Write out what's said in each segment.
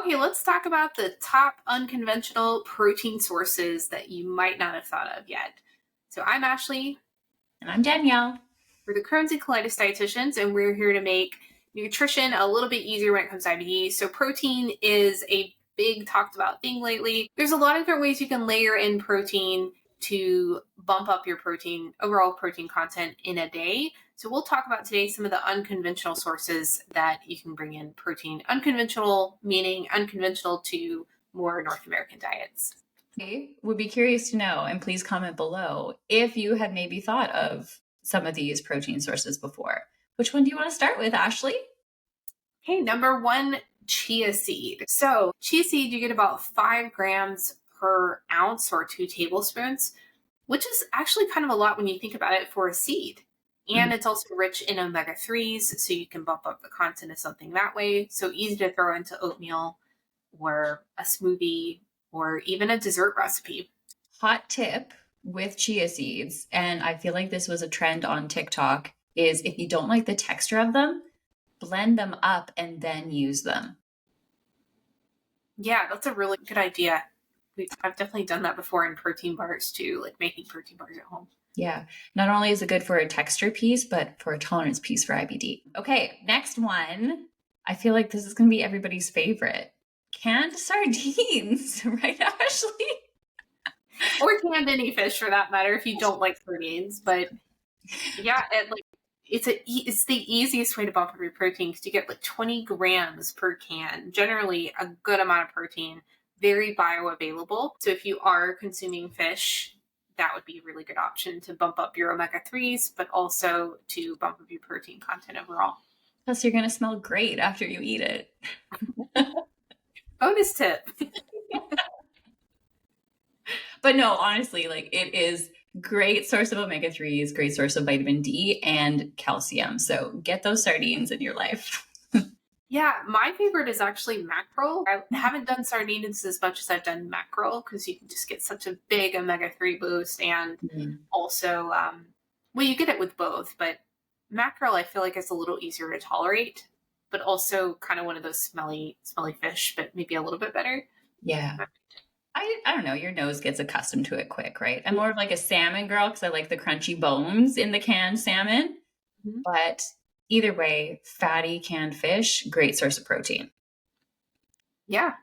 Okay, let's talk about the top unconventional protein sources that you might not have thought of yet. So I'm Ashley. And I'm Danielle. We're the Crohn's and colitis dietitians, and we're here to make nutrition a little bit easier when it comes to IBD. So protein is a big talked about thing lately. There's a lot of different ways you can layer in protein to bump up your overall protein content in a day. So we'll talk about today some of the unconventional sources that you can bring in protein. Unconventional meaning unconventional to more North American diets. Would be curious to know, and please comment below if you had maybe thought of some of these protein sources before. Which one do you want to start with, Ashley? Okay, number one, chia seed. So chia seed, you get about 5 grams per ounce or 2 tablespoons, which is actually kind of a lot when you think about it for a seed. And it's also rich in omega-3s, so you can bump up the content of something that way. So easy to throw into oatmeal or a smoothie or even a dessert recipe. Hot tip with chia seeds, and I feel like this was a trend on TikTok, is if you don't like the texture of them, blend them up and then use them. Yeah, that's a really good idea. I've definitely done that before in protein bars too, like making protein bars at home. Yeah. Not only is it good for a texture piece, but for a tolerance piece for IBD. Okay, next one. I feel like this is going to be everybody's favorite. Canned sardines, right, Ashley? Or canned any fish for that matter if you don't like sardines. But yeah, it's the easiest way to bump up your protein because you get like 20 grams per can. Generally, a good amount of protein, very bioavailable. So if you are consuming fish, that would be a really good option to bump up your omega-3s, but also to bump up your protein content overall. Plus, you're going to smell great after you eat it. Bonus tip. But no, honestly, like it is great source of omega-3s, great source of vitamin D and calcium. So get those sardines in your life. Yeah, my favorite is actually mackerel. I haven't done sardines as much as I've done mackerel because you can just get such a big omega-3 boost and also, well, you get it with both, but mackerel I feel like is a little easier to tolerate, but also kind of one of those smelly fish, but maybe a little bit better. Yeah. I don't know. Your nose gets accustomed to it quick, right? I'm more of like a salmon girl because I like the crunchy bones in the canned salmon. Mm-hmm. But either way, fatty canned fish, great source of protein. Yeah.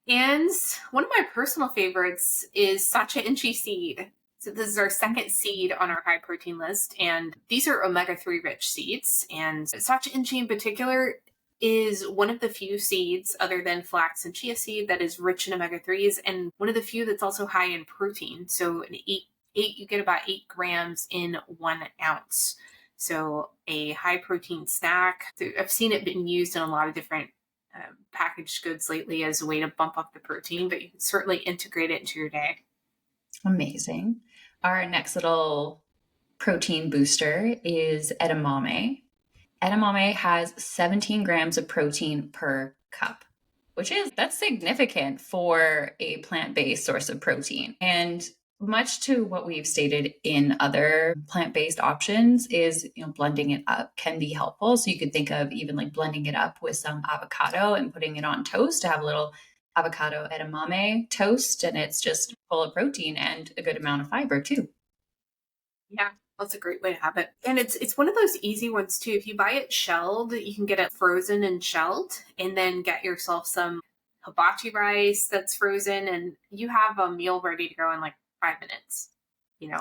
And one of my personal favorites is sacha inchi seed. So this is our second seed on our high protein list. And these are omega-3 rich seeds. And sacha inchi in particular is one of the few seeds other than flax and chia seed that is rich in omega-3s and one of the few that's also high in protein. So you get about 8 grams in 1 ounce. So a high protein snack. I've seen it being used in a lot of different packaged goods lately as a way to bump up the protein, but you can certainly integrate it into your day. Amazing. Our next little protein booster is edamame. Edamame has 17 grams of protein per cup, that's significant for a plant-based source of protein. And much to what we've stated in other plant-based options is, blending it up can be helpful. So you could think of even like blending it up with some avocado and putting it on toast to have a little avocado edamame toast. And it's just full of protein and a good amount of fiber too. Yeah, that's a great way to have it. And it's one of those easy ones too. If you buy it shelled, you can get it frozen and shelled and then get yourself some hibachi rice that's frozen and you have a meal ready to go in like 5 minutes,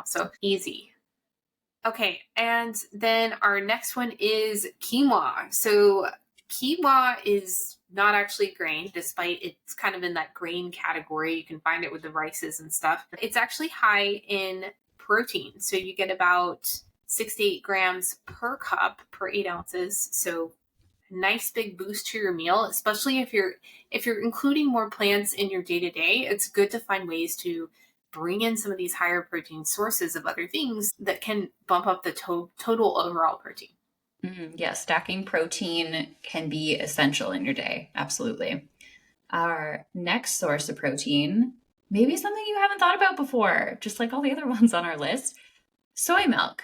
so easy. Okay, and then our next one is quinoa. So quinoa is not actually grain, despite it's kind of in that grain category. You can find it with the rices and stuff. It's actually high in protein. So you get about 6 to 8 grams per cup per 8 ounces. So nice big boost to your meal, especially if you're including more plants in your day-to-day. It's good to find ways to bring in some of these higher protein sources of other things that can bump up the total overall protein. Yeah, stacking protein can be essential in your day. Absolutely. Our next source of protein, maybe something you haven't thought about before, just like all the other ones on our list, soy milk.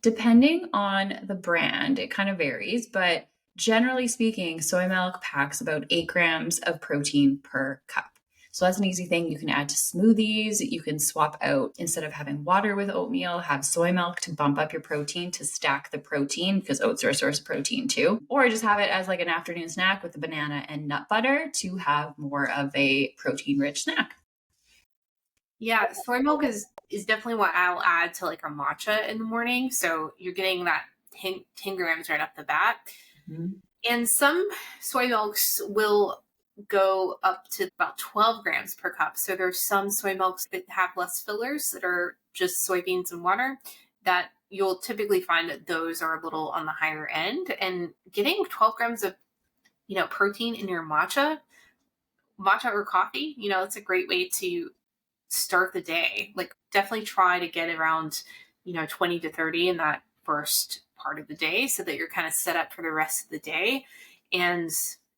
Depending on the brand, it kind of varies, but Generally speaking, soy milk packs about 8 grams of protein per cup. So that's an easy thing you can add to smoothies. You can swap out, instead of having water with oatmeal, have soy milk to bump up your protein, to stack the protein, because oats are a source of protein too. Or just have it as like an afternoon snack with a banana and nut butter to have more of a protein rich snack. Yeah, soy milk is definitely what I'll add to like a matcha in the morning. So you're getting that 10 grams right off the bat. Mhm. And some soy milks will go up to about 12 grams per cup. So there's some soy milks that have less fillers, that are just soybeans and water, that you'll typically find that those are a little on the higher end. And getting 12 grams of, protein in your matcha or coffee, it's a great way to start the day. Like, definitely try to get around, 20 to 30 in that first part of the day, so that you're kind of set up for the rest of the day. And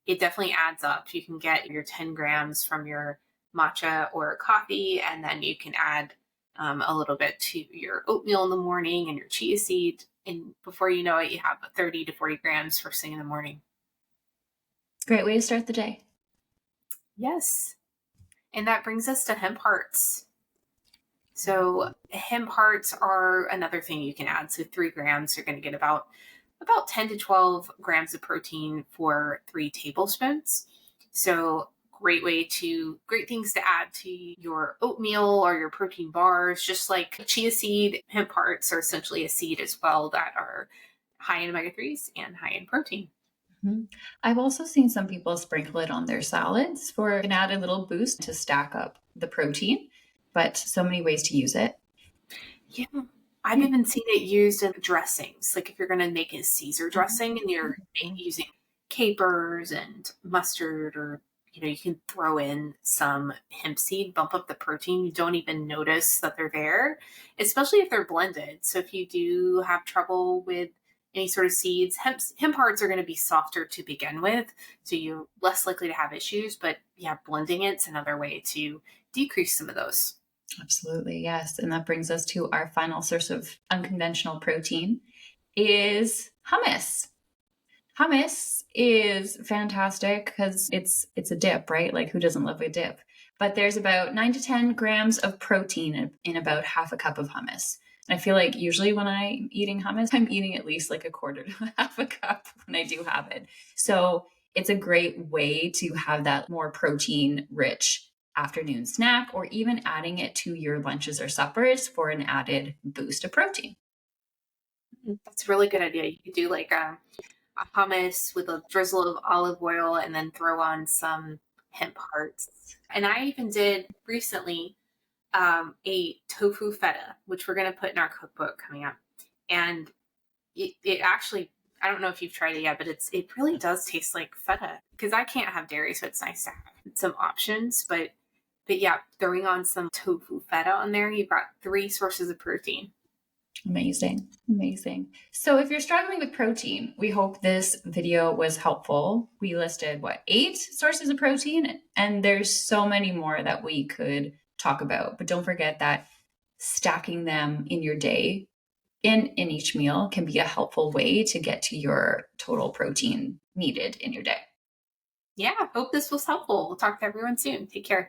it definitely adds up. You can get your 10 grams from your matcha or coffee, and then you can add a little bit to your oatmeal in the morning and your chia seed. And before you know it, you have 30 to 40 grams first thing in the morning. Great way to start the day. Yes. And that brings us to hemp hearts. So hemp hearts are another thing you can add. So 3 grams, you're going to get about 10 to 12 grams of protein for 3 tablespoons. So great things to add to your oatmeal or your protein bars. Just like chia seed, hemp hearts are essentially a seed as well, that are high in omega-3s and high in protein. Mhm. I've also seen some people sprinkle it on their salads for an added little boost to stack up the protein, but so many ways to use it. Yeah. I've even seen it used in dressings. Like if you're going to make a Caesar dressing and you're using capers and mustard, or, you can throw in some hemp seed, bump up the protein. You don't even notice that they're there, especially if they're blended. So if you do have trouble with any sort of seeds, hemp hearts are going to be softer to begin with. So you're less likely to have issues. But yeah, blending it's another way to decrease some of those. Absolutely, yes. And that brings us to our final source of unconventional protein is hummus. Hummus is fantastic because it's a dip, right? Like who doesn't love a dip? But there's about 9 to 10 grams of protein in about half a cup of hummus. And I feel like usually when I'm eating hummus, I'm eating at least like a quarter to half a cup when I do have it. So it's a great way to have that more protein rich afternoon snack, or even adding it to your lunches or suppers for an added boost of protein. That's a really good idea. You could do like a hummus with a drizzle of olive oil and then throw on some hemp hearts. And I even did recently a tofu feta, which we're going to put in our cookbook coming up. And it actually, I don't know if you've tried it yet, but it really does taste like feta, because I can't have dairy, so it's nice to have some options. But yeah, throwing on some tofu feta on there, you've got 3 sources of protein. Amazing. Amazing. So if you're struggling with protein, we hope this video was helpful. We listed 8 sources of protein, and there's so many more that we could talk about. But don't forget that stacking them in your day in each meal can be a helpful way to get to your total protein needed in your day. Yeah, hope this was helpful. We'll talk to everyone soon. Take care.